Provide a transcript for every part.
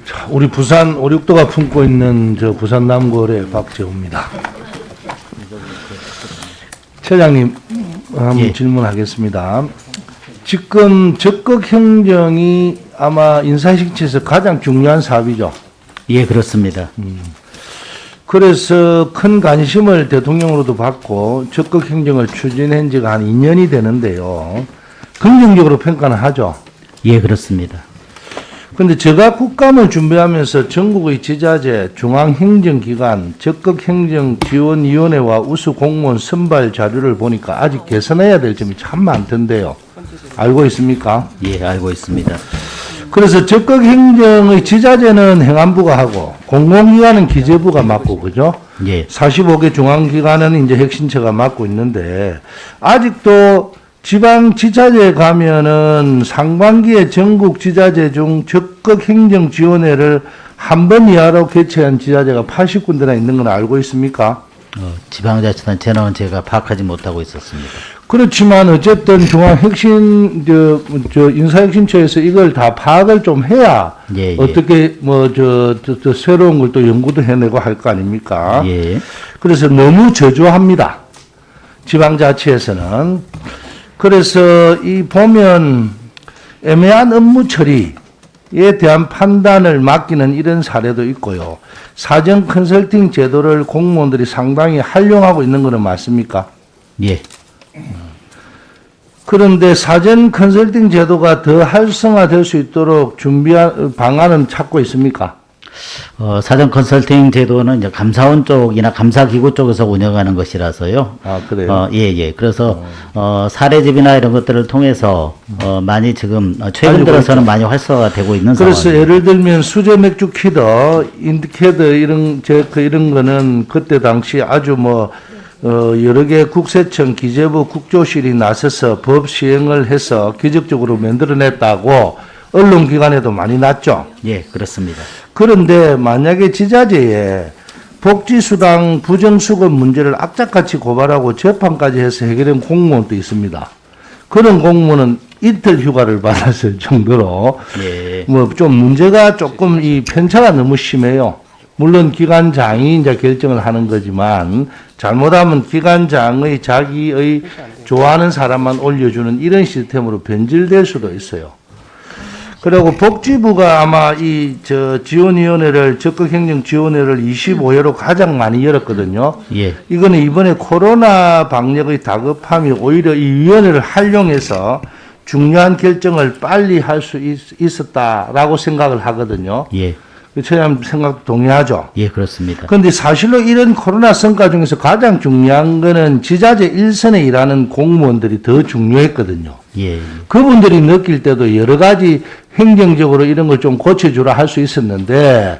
자, 우리 부산 오륙도가 품고 있는 저 부산 남고의 박재호입니다. 처장님, 한번 예. 질문하겠습니다. 지금 적극 행정이 아마 인사실체에서 가장 중요한 사업이죠. 예, 그렇습니다. 그래서 큰 관심을 대통령으로도 받고 적극 행정을 추진한 지가 한 2년이 되는데요. 긍정적으로 평가는 하죠. 예, 그렇습니다. 그런데 제가 국감을 준비하면서 전국의 지자체, 중앙행정기관, 적극행정지원위원회와 우수 공무원 선발 자료를 보니까 아직 개선해야 될 점이 참 많던데요. 알고 있습니까? 예, 알고 있습니다. 그래서 적극행정의 지자체는 행안부가 하고 공공기관은 기재부가 맡고 그죠? 예, 45개 중앙기관은 이제 핵심체가 맡고 있는데 아직도 지방 지자체에 가면은 상반기에 전국 지자체 중 적극행정지원회를 한 번 이하로 개최한 지자체가 80군데나 있는 건 알고 있습니까? 지방자치단체는 제가 파악하지 못하고 있었습니다. 그렇지만 어쨌든 중앙 핵심 인사 핵심처에서 이걸 다 파악을 좀 해야 예, 예. 어떻게 새로운 걸 또 연구도 해내고 할 거 아닙니까? 예, 그래서 너무 저조합니다. 지방자치에서는. 그래서 이 보면 애매한 업무 처리에 대한 판단을 맡기는 이런 사례도 있고요. 사전 컨설팅 제도를 공무원들이 상당히 활용하고 있는 것은 맞습니까? 예. 그런데 사전 컨설팅 제도가 더 활성화될 수 있도록 준비한 방안은 찾고 있습니까? 사전 컨설팅 제도는 이제 감사원 쪽이나 감사기구 쪽에서 운영하는 것이라서요. 아, 그래요? 예, 예. 그래서, 사례집이나 이런 것들을 통해서, 많이 지금, 최근 알고 들어서는 있죠. 많이 활성화되고 있는 그래서 상황입니다. 예를 들면 수제 맥주 키더, 인디케이터 이런 이런 거는 그때 당시 아주 여러 개 국세청, 기재부, 국조실이 나서서 법 시행을 해서 기적적으로 만들어냈다고 언론기관에도 많이 났죠. 예, 그렇습니다. 그런데 만약에 지자체에 복지수당 부정수급 문제를 악착같이 고발하고 재판까지 해서 해결된 공무원도 있습니다. 그런 공무원은 이틀 휴가를 받았을 정도로 예. 좀 문제가 조금 이 편차가 너무 심해요. 물론 기관장이 이제 결정을 하는 거지만 잘못하면 기관장의 자기의 좋아하는 사람만 올려주는 이런 시스템으로 변질될 수도 있어요. 그리고 복지부가 아마 지원위원회를, 적극행정지원회를 25회로 가장 많이 열었거든요. 예. 이거는 이번에 코로나 방역의 다급함이 오히려 이 위원회를 활용해서 중요한 결정을 빨리 할 수 있었다라고 생각을 하거든요. 예. 처럼 생각 동의하죠. 예, 그렇습니다. 그런데 사실로 이런 코로나 성과 중에서 가장 중요한 거는 지자체 일선에 일하는 공무원들이 더 중요했거든요. 예. 그분들이 느낄 때도 여러 가지 행정적으로 이런 걸 좀 고쳐주라 할 수 있었는데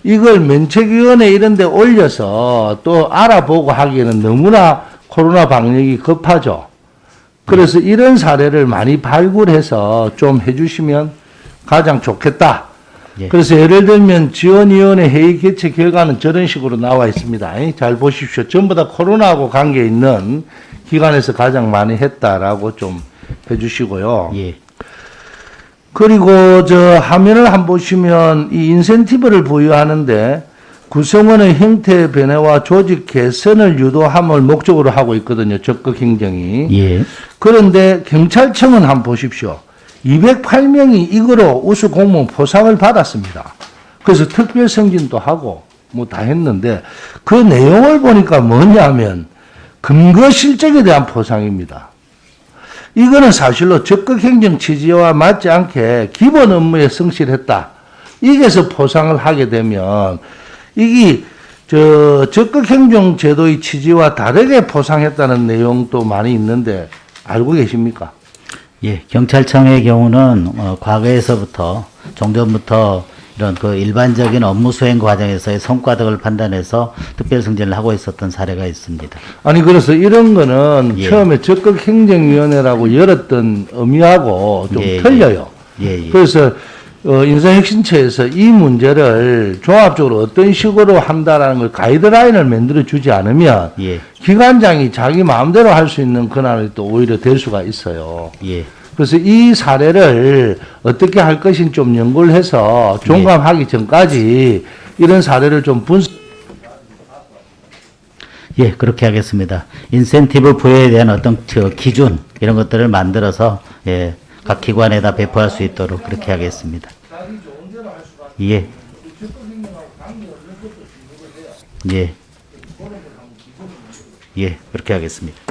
이걸 면책위원회 이런 데 올려서 또 알아보고 하기에는 너무나 코로나 방역이 급하죠. 그래서 이런 사례를 많이 발굴해서 좀 해주시면 가장 좋겠다. 예. 그래서 예를 들면 지원위원회 회의 개최 결과는 저런 식으로 나와 있습니다. 잘 보십시오. 전부 다 코로나하고 관계 있는 기관에서 가장 많이 했다라고 좀 해주시고요. 예. 그리고 화면을 한번 보시면 이 인센티브를 부여하는데 구성원의 형태 변화와 조직 개선을 유도함을 목적으로 하고 있거든요. 적극 행정이. 예. 그런데 경찰청은 한번 보십시오. 208명이 이거로 우수 공무원 포상을 받았습니다. 그래서 특별 승진도 하고 다 했는데 그 내용을 보니까 뭐냐면 근거 실적에 대한 포상입니다. 이거는 사실로 적극 행정 취지와 맞지 않게 기본 업무에 성실했다. 이게서 포상을 하게 되면 이게 적극 행정 제도의 취지와 다르게 포상했다는 내용도 많이 있는데 알고 계십니까? 예, 경찰청의 경우는 과거에서부터 종전부터 이런 그 일반적인 업무 수행 과정에서의 성과 등을 판단해서 특별 승진을 하고 있었던 사례가 있습니다. 아니 그래서 이런 거는 예. 처음에 적극행정위원회라고 열었던 의미하고 좀 예, 틀려요. 예, 예. 그래서 인사혁신처에서 이 문제를 종합적으로 어떤 식으로 한다라는 걸 가이드라인을 만들어 주지 않으면 예, 기관장이 자기 마음대로 할 수 있는 권한이 또 오히려 될 수가 있어요. 예, 그래서 이 사례를 어떻게 할 것인지 좀 연구를 해서 종합하기 전까지 이런 사례를 좀 분석. 예, 그렇게 하겠습니다. 인센티브 부여에 대한 어떤 기준 이런 것들을 만들어서 예, 각 기관에다 배포할 수 있도록 그렇게 하겠습니다. 예. 예. 예, 그렇게 하겠습니다.